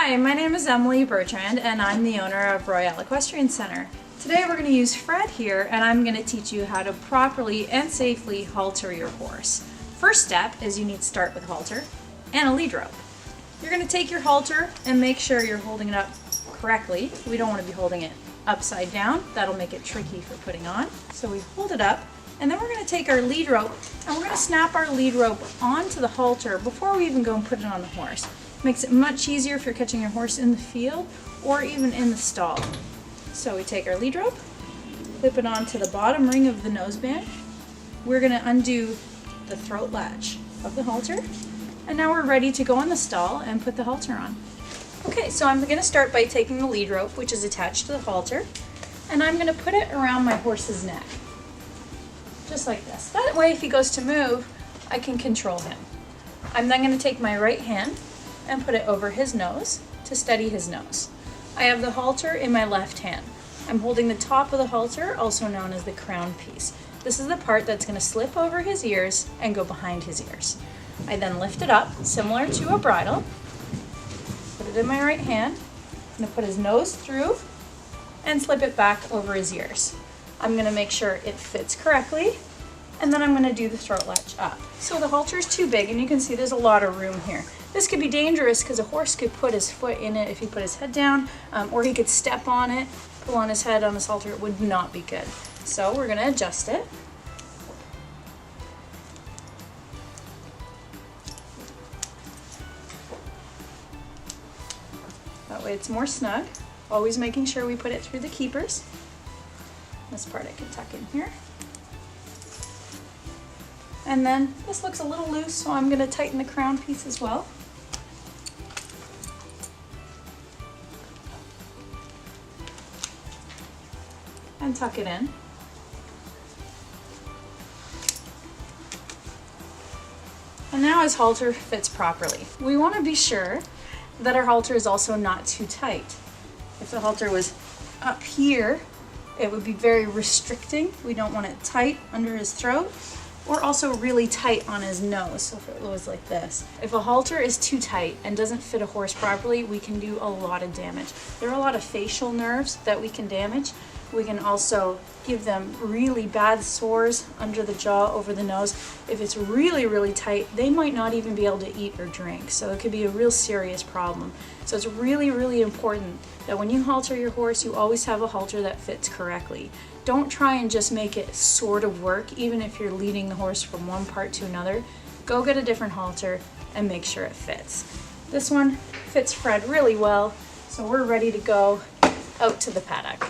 Hi, my name is Emily Bertrand and I'm the owner of Royale Equestrian Center. Today we're going to use Fred here and I'm going to teach you how to properly and safely halter your horse. First step is you need to start with halter and a lead rope. You're going to take your halter and make sure you're holding it up correctly. We don't want to be holding it upside down. That'll make it tricky for putting on. So we hold it up and then we're going to take our lead rope and we're going to snap our lead rope onto the halter before we even go and put it on the horse. Makes it much easier if you're catching your horse in the field or even in the stall. So we take our lead rope, clip it onto the bottom ring of the noseband. We're going to undo the throat latch of the halter, and now we're ready to go in the stall and put the halter on. Okay, so I'm going to start by taking the lead rope, which is attached to the halter, and I'm going to put it around my horse's neck, just like this. That way, if he goes to move, I can control him. I'm then going to take my right hand and put it over his nose to steady his nose. I have the halter in my left hand. I'm holding the top of the halter, also known as the crown piece. This is the part that's going to slip over his ears and go behind his ears. I then lift it up, similar to a bridle, put it in my right hand. I'm going to put his nose through and slip it back over his ears. I'm going to make sure it fits correctly, and then I'm going to do the throat latch up. So the halter is too big, and you can see there's a lot of room here. This could be dangerous because a horse could put his foot in it if he put his head down, or he could step on it, pull on his head on this halter. It would not be good. So we're going to adjust it. That way it's more snug. Always making sure we put it through the keepers. This part I can tuck in here. And then this looks a little loose, so I'm going to tighten the crown piece as well. And tuck it in. And now his halter fits properly. We want to be sure that our halter is also not too tight. If the halter was up here, it would be very restricting. We don't want it tight under his throat, or also really tight on his nose, so if it was like this. If a halter is too tight and doesn't fit a horse properly, we can do a lot of damage. There are a lot of facial nerves that we can damage. We can also give them really bad sores under the jaw, over the nose. If it's really, really tight, they might not even be able to eat or drink, so it could be a real serious problem. So it's really, really important that when you halter your horse, you always have a halter that fits correctly. Don't try and just make it sort of work, even if you're leading the horse from one part to another. Go get a different halter and make sure it fits. This one fits Fred really well, so we're ready to go out to the paddock.